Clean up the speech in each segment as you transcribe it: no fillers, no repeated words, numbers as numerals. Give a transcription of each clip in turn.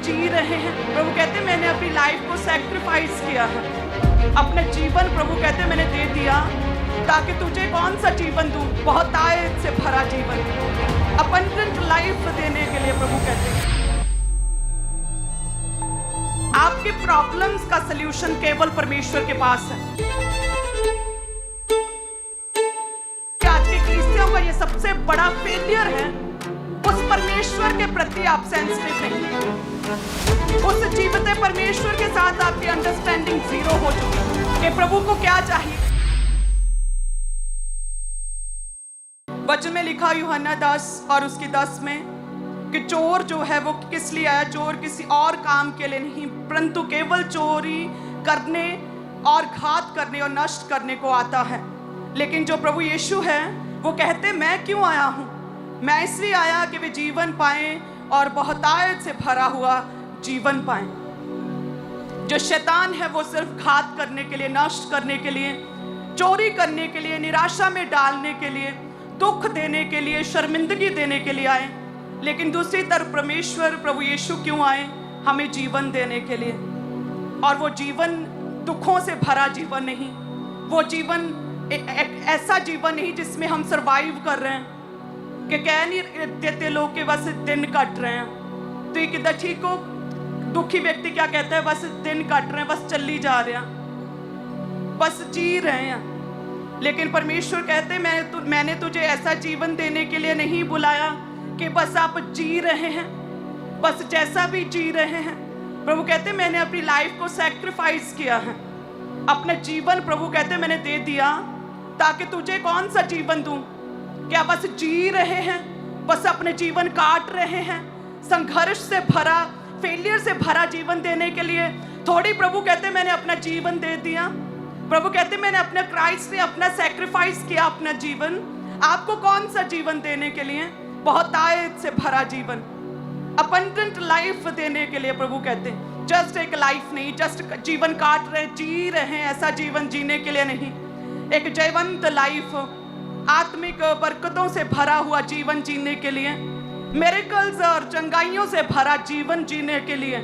जी रहे हैं। प्रभु कहते मैंने अपनी लाइफ को सैक्रिफाइस किया है, अपने जीवन प्रभु कहते मैंने दे दिया, ताकि तुझे कौन सा जीवन दूं, बहुतायत से भरा जीवन, अबंडेंट लाइफ देने के लिए प्रभु कहते हैं। आपके प्रॉब्लम्स का सलूशन केवल परमेश्वर के पास है। आज के क्रिश्चियनों का ये सबसे बड़ा फेलियर है, उस परमेश्वर के प्रति आप सेंसिटिव नहीं, उस जीवते परमेश्वर के साथ आपकी अंडरस्टैंडिंग जीरो हो चुकी है कि प्रभु को क्या चाहिए। वचन में लिखा यूहन्ना 10 और उसकी 10 में कि चोर जो है वो किस लिए आया, चोर किसी और काम के लिए नहीं, परंतु केवल चोरी करने और घात करने और नष्ट करने को आता है। लेकिन जो प्रभु यीशु है वो कहते मैं क्यों आया हूँ, मैं इसलिए आया कि वे जीवन पाएं और बहुतायत से भरा हुआ जीवन पाएं। जो शैतान है वो सिर्फ घात करने के लिए, नष्ट करने के लिए, चोरी करने के लिए, निराशा में डालने के लिए, दुख देने के लिए, शर्मिंदगी देने के लिए आए। लेकिन दूसरी तरफ परमेश्वर प्रभु यीशु क्यों आए, हमें जीवन देने के लिए। और वो जीवन दुखों से भरा जीवन नहीं, वो जीवन एक ऐसा जीवन नहीं जिसमें हम सरवाइव कर रहे हैं कि कह नहीं देते लोग के बस दिन कट रहे हैं। तो ये किधर ठीक हो, दुखी व्यक्ति क्या कहता है, बस दिन कट रहे हैं, बस चली जा रहे हैं, बस जी रहे हैं। लेकिन परमेश्वर कहते मैंने तुझे ऐसा जीवन देने के लिए नहीं बुलाया कि बस आप जी रहे हैं, बस जैसा भी जी रहे हैं। प्रभु कहते मैंने अपनी लाइफ को सैक्रिफाइस किया है, अपना जीवन प्रभु कहते मैंने दे दिया, ताकि तुझे कौन सा जीवन दूं। क्या बस जी रहे हैं, बस अपने जीवन काट रहे हैं, संघर्ष से भरा, फेलियर से भरा जीवन देने के लिए थोड़ी प्रभु कहते मैंने अपना जीवन दे दिया। प्रभु कहते मैंने अपने क्राइस्ट ने अपना सैक्रिफाइस किया, अपना जीवन आपको कौन सा जीवन देने के लिए, बहुतायत से भरा जीवन, अबंडेंट लाइफ देने के लिए। प्रभु कहते हैं जस्ट एक लाइफ नहीं, जस्ट जीवन काट रहे जी रहे हैं, ऐसा जीवन जीने के लिए नहीं, एक जयवंत लाइफ, आत्मिक बरकतों से भरा हुआ जीवन जीने के लिए, मिरेकल्स और चंगाइयों से भरा जीवन जीने के लिए,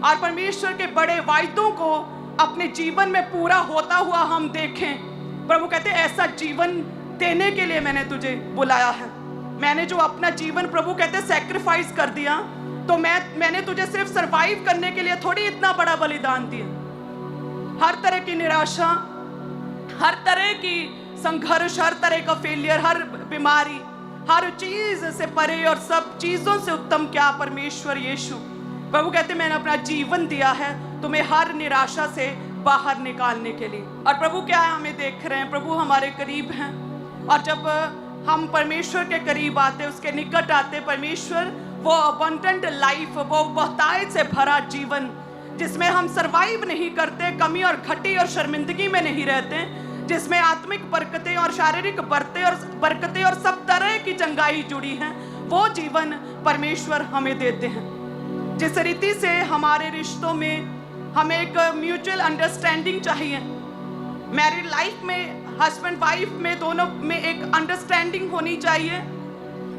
और परमेश्वर के बड़े वायदों को अपने जीवन में पूरा होता हुआ हम देखें। प्रभु कहते ऐसा जीवन देने के लिए मैंने तुझे बुलाया है। मैंने जो अपना जीवन प्रभु कहते सैक्रिफाइस कर दिया, तो मैंने तुझे सिर्फ सरवाइव करने के लिए थोड़ी इतना बड़ा बलिदान दिया। हर तरह की निराशा, हर तरह की संघर्ष, हर तरह का फेलियर, हर बीमारी, हर चीज से परे और सब चीजों से उत्तम क्या, परमेश्वर यीशु। प्रभु कहते मैंने अपना जीवन दिया है तुम्हें हर निराशा से बाहर निकालने के लिए। और प्रभु क्या है, हमें देख रहे हैं, प्रभु हमारे करीब हैं। और जब हम परमेश्वर के करीब आते, उसके निकट आते, परमेश्वर वो अबंडेंट लाइफ, वो बहुतायत से भरा जीवन जिसमें हम सरवाइव नहीं करते, कमी और घटी और शर्मिंदगी में नहीं रहते, जिसमें आत्मिक बरकतें और शारीरिक बरकतें और सब तरह की चंगाई जुड़ी हैं, वो जीवन परमेश्वर हमें देते हैं। जिस रीति से हमारे रिश्तों में हमें एक म्यूचुअल अंडरस्टैंडिंग चाहिए, मैरिड लाइफ में हस्बैंड वाइफ में दोनों में एक अंडरस्टैंडिंग होनी चाहिए,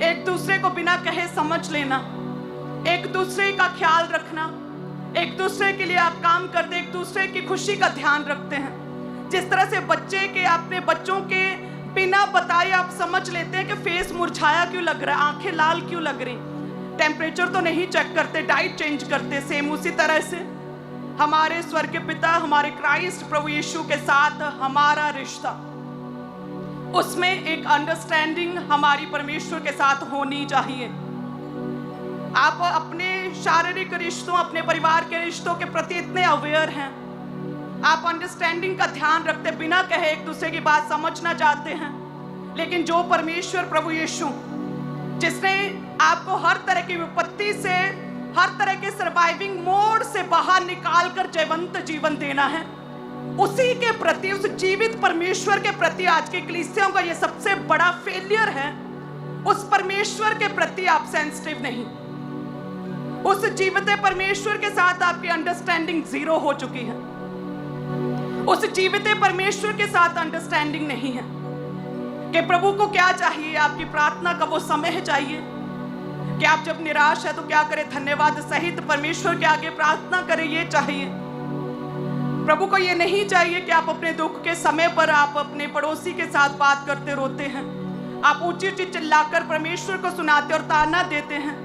एक दूसरे को बिना कहे समझ लेना, एक दूसरे का ख्याल रखना, एक दूसरे के लिए आप काम करते, एक दूसरे की खुशी का ध्यान रखते हैं। जिस तरह से बच्चे के अपने बच्चों के बिना बताए आप समझ लेते हैं कि फेस मुरझाया क्यों लग रहा है, आंखें लाल क्यों लग रही, टेम्परेचर तो नहीं चेक करते, डाइट चेंज करते, सेम उसी तरह से हमारे स्वर्ग के पिता, हमारे क्राइस्ट प्रभु यीशु के साथ हमारा रिश्ता, उसमें एक अंडरस्टैंडिंग हमारी परमेश्वर के साथ होनी चाहिए। आप अपने शारीरिक रिश्तों, अपने परिवार के रिश्तों के प्रति इतने अवेयर हैं, आप अंडरस्टैंडिंग का ध्यान रखते, बिना कहे एक दूसरे की बात समझना चाहते हैं। लेकिन जो परमेश्वर प्रभु यीशु जिसने आपको हर तरह की विपत्ति से, हर तरह के सर्वाइविंग मोड से बाहर निकाल कर जयवंत जीवन देना है, उसी के प्रति, उस जीवित परमेश्वर के प्रति आज के कलीसियाओं का ये सबसे बड़ा फेलियर है। उस परमेश्वर के प्रति आप सेंसिटिव नहीं, उस जीवित परमेश्वर के साथ आपकी अंडरस्टैंडिंग जीरो हो चुकी है, उस जीवित परमेश्वर के साथ अंडरस्टैंडिंग नहीं है कि प्रभु को क्या चाहिए, आपकी प्रार्थना का वो समय चाहिए, कि आप जब निराश है तो क्या करें, धन्यवाद सहित परमेश्वर के आगे प्रार्थना करें, ये चाहिए। प्रभु को ये नहीं चाहिए कि आप अपने दुख के समय पर आप अपने पड़ोसी के साथ बात करते रोते हैं, आप ऊंची ऊंची चिल्लाकर परमेश्वर को सुनाते और ताना देते हैं,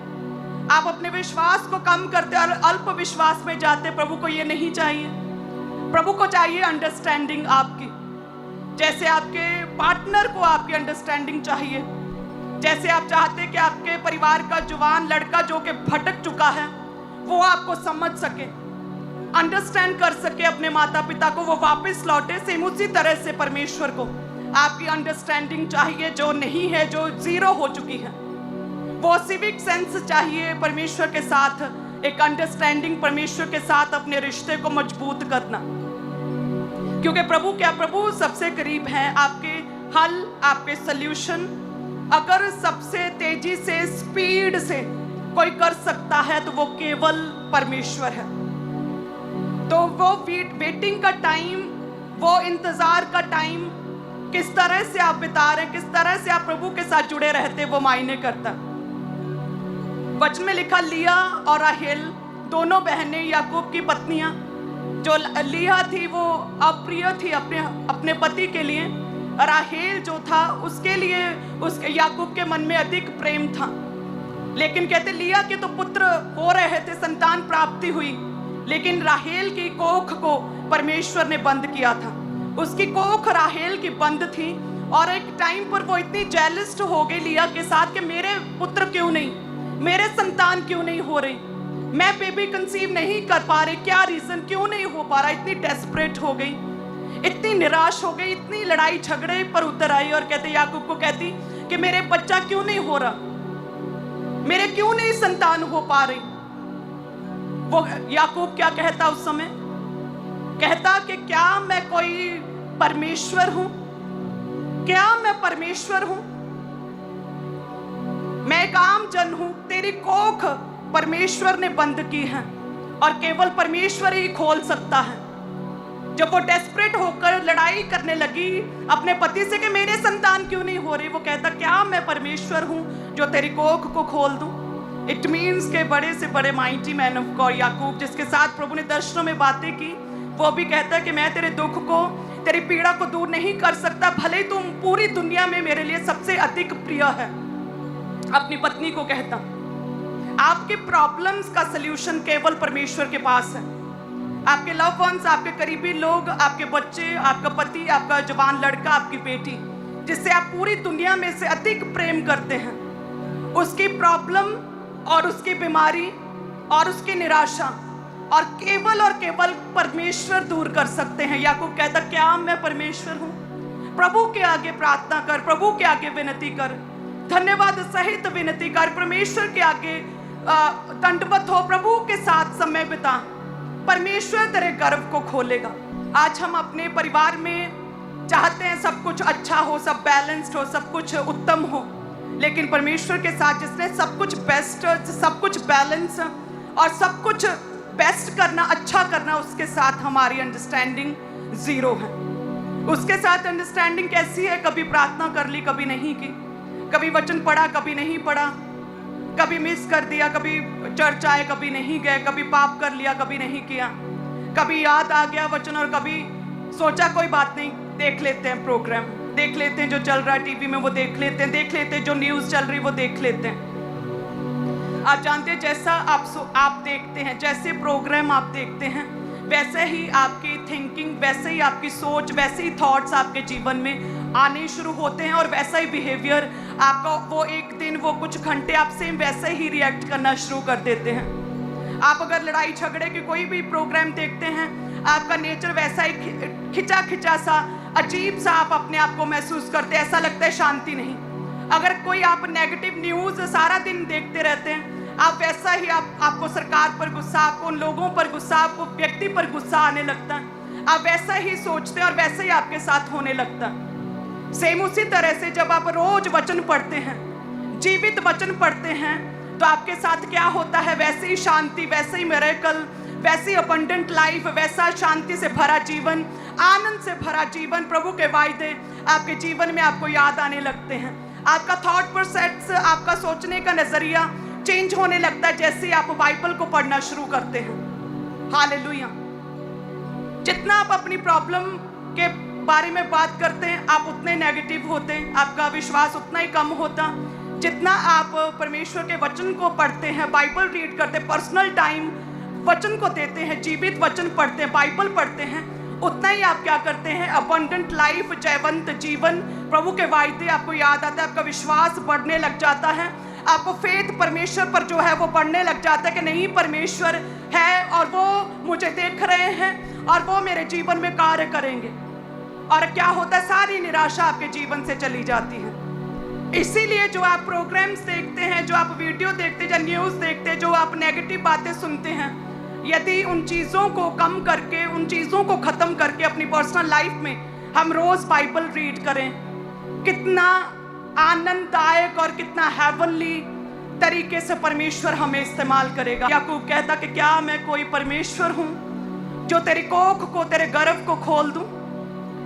आप अपने विश्वास को कम करते और अल्प विश्वास में जाते। प्रभु को ये नहीं चाहिए। प्रभु को चाहिए अंडरस्टैंडिंग आपकी, जैसे आपके पार्टनर को आपकी अंडरस्टैंडिंग चाहिए, जैसे आप चाहते हैं कि आपके परिवार का जवान लड़का जो कि भटक चुका है वो आपको समझ सके, अंडरस्टैंड कर सके अपने माता पिता को, वो वापस लौटे। सेम उसी तरह से परमेश्वर को आपकी अंडरस्टैंडिंग चाहिए, जो नहीं है, जो जीरो हो चुकी है। वो सिविक सेंस चाहिए परमेश्वर के साथ, एक अंडरस्टैंडिंग परमेश्वर के साथ अपने रिश्ते को मजबूत करना। क्योंकि प्रभु क्या, प्रभु सबसे करीब है, आपके हल, आपके सल्यूशन अगर सबसे तेजी से, स्पीड से कोई कर सकता है तो वो केवल परमेश्वर है। तो वो वेटिंग का टाइम, वो इंतजार का टाइम किस तरह से आप बिता रहे हैं, किस तरह से आप प्रभु के साथ जुड़े रहते, वो मायने करता। वचन में लिखा, लिया और राहेल दोनों बहनें याकूब की पत्नियां, जो लिया थी वो अप्रिय थी अपने पति के लिए, राहेल जो था उसके लिए उसके याकूब के मन में अधिक प्रेम था। लेकिन कहते लिया के तो पुत्र हो रहे थे, संतान प्राप्ति हुई, लेकिन राहेल की कोख को परमेश्वर ने बंद किया था। उसकी कोख राहेल की बंद थी और एक टाइम पर वो इतनी जेलस्ट हो गई लिया के साथ कि मेरे पुत्र क्यों नहीं, मेरे संतान क्यों नहीं हो रही, मैं बेबी कंसीव नहीं कर पा रही, क्या रीजन, क्यों नहीं हो पा रहा। इतनी डेस्परेट हो गई, इतनी निराश हो गई, इतनी लड़ाई झगड़े पर उतर आई और कहते याकूब को कहती कि मेरे बच्चा क्यों नहीं हो रहा, मेरे क्यों नहीं संतान हो पा रही। वो याकूब क्या कहता उस समय, कहता कि क्या मैं कोई परमेश्वर हूं, क्या मैं परमेश्वर हूं, मैं एक आम जन हूं। तेरी कोख परमेश्वर ने बंद की है और केवल परमेश्वर ही खोल सकता है। जब वो डेस्परेट होकर लड़ाई करने लगी अपने पति से कि मेरे संतान क्यों नहीं हो रही, वो कहता क्या मैं परमेश्वर हूं जो तेरी कोख को खोल दूं। इट मीन्स के बड़े से बड़े माइटी मैन ऑफ गॉड याकूब, जिसके साथ प्रभु ने दर्शनों में बातें की, वो भी कहता है कि मैं तेरे दुख को, तेरी पीड़ा को दूर नहीं कर सकता, भले तुम पूरी दुनिया में मेरे लिए सबसे अधिक प्रिय है। अपनी पत्नी को कहता आपके प्रॉब्लम्स का सल्यूशन केवल परमेश्वर के पास है। आपके लव वंस, आपके करीबी लोग, आपके बच्चे, आपका पति, आपका जवान लड़का, आपकी बेटी, जिससे आप पूरी दुनिया में से अधिक प्रेम करते हैं, उसकी प्रॉब्लम और उसकी बीमारी और उसकी निराशा और केवल परमेश्वर दूर कर सकते हैं। याकूब कहता क्या मैं परमेश्वर हूं। प्रभु के आगे प्रार्थना कर, प्रभु के आगे विनती कर, धन्यवाद सहित विनती कर, परमेश्वर के आगे दंडवत हो, प्रभु के साथ समय बिता, परमेश्वर तेरे गर्व को खोलेगा। आज हम अपने परिवार में चाहते हैं सब कुछ अच्छा हो, सब बैलेंस्ड हो, सब कुछ उत्तम हो, लेकिन परमेश्वर के साथ जिसने सब कुछ बेस्ट, सब कुछ बैलेंस और सब कुछ बेस्ट करना, अच्छा करना, उसके साथ हमारी अंडरस्टैंडिंग जीरो है। उसके साथ अंडरस्टैंडिंग कैसी है, कभी प्रार्थना कर ली, कभी नहीं की, कभी वचन पढ़ा, कभी नहीं पढ़ा, कभी मिस कर दिया, कभी चर्च आए, कभी नहीं गए, कभी पाप कर लिया, कभी नहीं किया, कभी याद आ गया वचन और कभी सोचा कोई बात नहीं, देख लेते हैं प्रोग्राम, देख लेते हैं जो चल रहा है टीवी में वो देख लेते हैं जो न्यूज़ चल रही वो देख लेते हैं। आप जानते हैं जैसा आप देखते हैं, जैसे प्रोग्राम आप देखते हैं, वैसे ही आपकी थिंकिंग, वैसे ही आपकी सोच, वैसे ही थॉट्स आपके जीवन में आने शुरू होते हैं और वैसा ही बिहेवियर आपका, वो एक दिन, वो कुछ घंटे आप सेम वैसे ही रिएक्ट करना शुरू कर देते हैं। आप अगर लड़ाई झगड़े के कोई भी प्रोग्राम देखते हैं, आपका नेचर वैसा ही खिंचा सा, अजीब सा आप अपने आप को महसूस करते हैं, ऐसा लगता है शांति नहीं। अगर कोई आप नेगेटिव न्यूज़ सारा दिन देखते रहते हैं, आप वैसा ही आपको सरकार पर गुस्सा, आपको उन लोगों पर गुस्सा, आपको व्यक्ति पर गुस्सा आने लगता है, आप वैसा ही सोचते हैं और वैसा ही आपके साथ होने लगता है। सेम उसी तरह से जब आप रोज वचन पढ़ते हैं, जीवित वचन पढ़ते हैं, तो आपके साथ क्या होता है, वैसे ही शांति, वैसे ही मिरेकल, वैसी अबंडेंट लाइफ, वैसा शांति से भरा जीवन, आनंद से भरा जीवन, प्रभु के वायदे आपके जीवन में आपको याद आने लगते हैं। आपका थॉट प्रोसेस, आपका सोचने का नजरिया चेंज होने लगता है जैसे आप बाइबल को पढ़ना शुरू करते हैं। हालेलुया। जितना आप अपनी प्रॉब्लम के बारे में बात करते हैं आप उतने नेगेटिव होते हैं, आपका विश्वास उतना ही कम होता। जितना आप परमेश्वर के वचन को पढ़ते हैं, बाइबल रीड करते हैं, पर्सनल टाइम वचन को देते हैं, जीवित वचन पढ़ते हैं, बाइबल पढ़ते हैं, उतना ही आप क्या करते हैं, अबंडेंट लाइफ, जयवंत जीवन, प्रभु के वायदे आपको याद आता है, आपका विश्वास बढ़ने लग जाता है, आपको फेथ परमेश्वर पर जो है वो बढ़ने लग जाता है कि नहीं, परमेश्वर है और वो मुझे देख रहे हैं और वो मेरे जीवन में कार्य करेंगे। और क्या होता है, सारी निराशा आपके जीवन से चली जाती है। इसीलिए जो आप प्रोग्राम्स देखते हैं, जो आप वीडियो देखते हैं, जो न्यूज़ देखते हैं, जो आप नेगेटिव बातें सुनते हैं, यदि उन चीज़ों को कम करके, उन चीज़ों को ख़त्म करके अपनी पर्सनल लाइफ में हम रोज़ बाइबल रीड करें, कितना आनंददायक और कितना हेवनली तरीके से परमेश्वर हमें इस्तेमाल करेगा। याकूब कहता कि क्या मैं कोई परमेश्वर हूँ जो तेरी कोख को, तेरे गर्भ को खोल दूँ?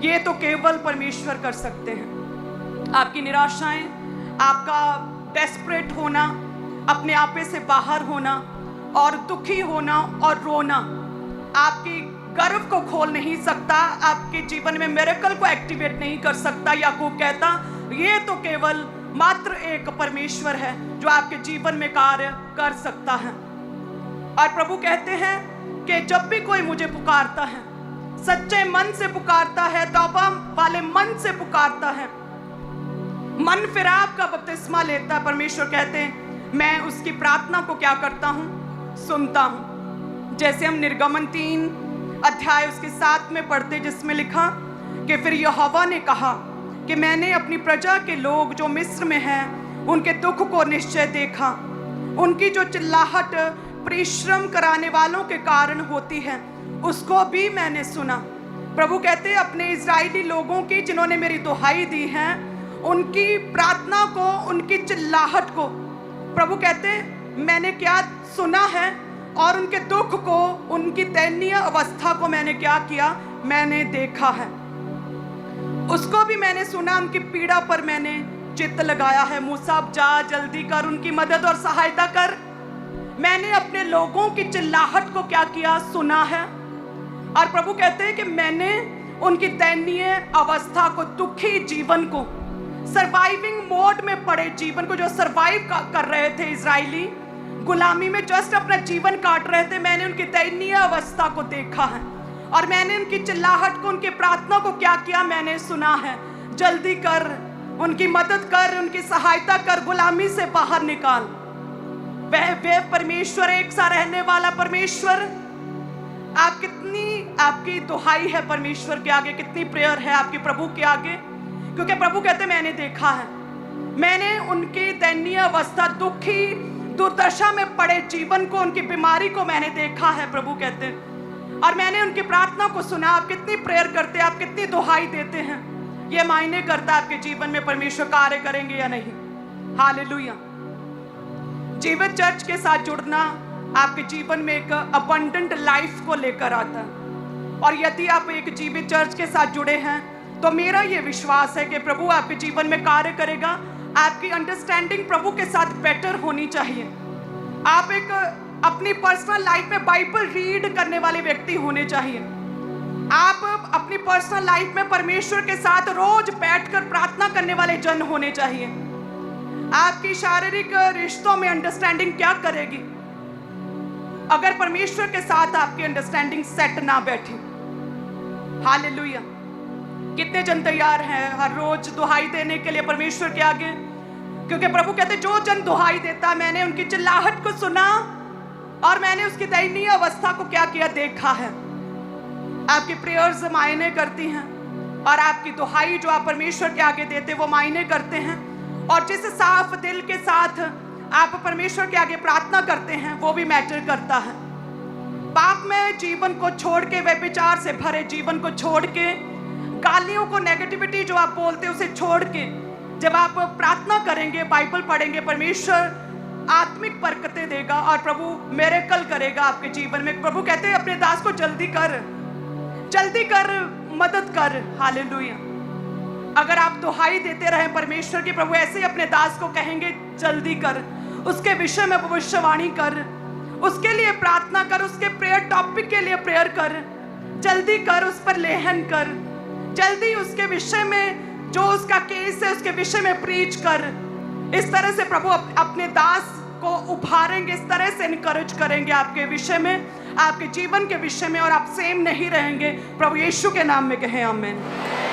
ये तो केवल परमेश्वर कर सकते हैं। आपकी निराशाएं, आपका डेस्परेट होना, अपने आपे से बाहर होना और दुखी होना और रोना आपकी गर्व को खोल नहीं सकता, आपके जीवन में मिरेकल को एक्टिवेट नहीं कर सकता। याकूब कहता ये तो केवल मात्र एक परमेश्वर है जो आपके जीवन में कार्य कर सकता है। और प्रभु कहते हैं कि जब भी कोई मुझे पुकारता है, सच्चे मन से पुकारता है, तौबा वाले मन से पुकारता है, मन फिराव का बपतिस्मा लेता है, परमेश्वर कहते हैं मैं उसकी प्रार्थना को क्या करता हूँ, सुनता हूँ। जैसे हम निर्गमन 3 अध्याय उसके 7 में पढ़ते, जिसमें लिखा कि फिर यहोवा ने कहा कि मैंने अपनी प्रजा के लोग जो मिस्र में हैं उनके दुख को निश्चय देखा, उनकी जो चिल्लाहट परिश्रम कराने वालों के कारण होती है उसको भी मैंने सुना। प्रभु कहते हैं अपने इजरायली लोगों की जिन्होंने मेरी दुहाई दी है, उनकी प्रार्थना को, उनकी चिल्लाहट को प्रभु कहते हैं मैंने क्या सुना है, और उनके दुख को, उनकी दयनीय अवस्था को मैंने क्या किया, मैंने देखा है। उसको भी मैंने सुना, उनकी पीड़ा पर मैंने चित्त लगाया है। मूसा अब जा, जल्दी कर, उनकी मदद और सहायता कर। मैंने अपने लोगों की चिल्लाहट को क्या किया, सुना है। और प्रभु कहते हैं कि मैंने उनकी दयनीय अवस्था को, दुखी जीवन को, सर्वाइविंग मोड में पड़े जीवन को, जो सर्वाइव कर रहे थे इजरायली, गुलामी में जस्ट अपना जीवन काट रहे थे, मैंने उनकी दयनीय अवस्था को देखा है और मैंने उनकी चिल्लाहट को, उनकी प्रार्थना को क्या किया, मैंने सुना है। जल्दी कर, उनकी मदद कर, उनकी सहायता कर, गुलामी से बाहर निकाल। वह परमेश्वर, एक सा रहने वाला परमेश्वर, आप कितनी, आपकी दुहाई है परमेश्वर के आगे, कितनी प्रेयर है आपकी प्रभु के आगे, क्योंकि प्रभु कहते मैंने देखा है, मैंने उनकी दयनीय अवस्था, दुखी दुर्दशा में पड़े जीवन को, उनकी बीमारी को मैंने देखा है, प्रभु कहते हैं, और मैंने उनकी प्रार्थना को सुना। आप कितनी प्रेयर करते हैं, आप कितनी दुहाई देते हैं, ये मायने करता है आपके जीवन में परमेश्वर कार्य करेंगे या नहीं। हालेलुया। जीवित चर्च के साथ जुड़ना आपके जीवन में एक अबंडेंट लाइफ को लेकर आता है, और यदि आप एक जीवित चर्च के साथ जुड़े हैं तो मेरा ये विश्वास है कि प्रभु आपके जीवन में कार्य करेगा। आपकी अंडरस्टैंडिंग प्रभु के साथ बेटर होनी चाहिए। आप एक अपनी पर्सनल लाइफ में बाइबल रीड करने वाले व्यक्ति होने चाहिए। आप अपनी पर्सनल लाइफ में परमेश्वर के साथ रोज बैठकर प्रार्थना करने वाले जन होने चाहिए। आपकी शारीरिक रिश्तों में अंडरस्टैंडिंग क्या करेगी अगर परमेश्वर के साथ आपकी अंडरस्टैंडिंग सेट ना बैठी। हालेलुया। कितने जन तैयार हैं हर रोज दुहाई देने के लिए परमेश्वर के आगे, क्योंकि प्रभु कहते जो जन दुहाई देता, मैंने उनकी चिल्लाहट को सुना और मैंने उसकी दयनीय अवस्था को क्या किया, देखा है। आपकी प्रेयर्स मायने करती हैं और आपकी दुहाई जो आप परमेश्वर के आगे देते वो मायने करते हैं, और जिस साफ दिल के साथ आप परमेश्वर के आगे प्रार्थना करते हैं वो भी मैटर करता है। पाप में जीवन को छोड़ के, व्यभिचार से भरे जीवन को छोड़ के, गालियों को, नेगेटिविटी जो आप बोलते हैं उसे छोड़ के जब आप प्रार्थना करेंगे, बाइबल पढ़ेंगे, परमेश्वर आत्मिक बरकतें देगा और प्रभु मिरेकल करेगा आपके जीवन में। प्रभु कहते हैं अपने दास को जल्दी कर, जल्दी कर, मदद कर। हालेलुया। अगर आप दुहाई देते रहे परमेश्वर की, प्रभु ऐसे ही अपने दास को कहेंगे जल्दी कर, उसके विषय में भविष्यवाणी कर, उसके लिए प्रार्थना कर, उसके प्रेयर टॉपिक के लिए प्रेयर कर, जल्दी कर, उस पर लेहन कर, जल्दी उसके विषय में जो उसका केस है उसके विषय में प्रीच कर। इस तरह से प्रभु अपने दास को उभारेंगे, इस तरह से इनकरेज करेंगे आपके विषय में, आपके जीवन के विषय में, और आप सेम नहीं रहेंगे। प्रभु यीशु के नाम में कहें आमीन।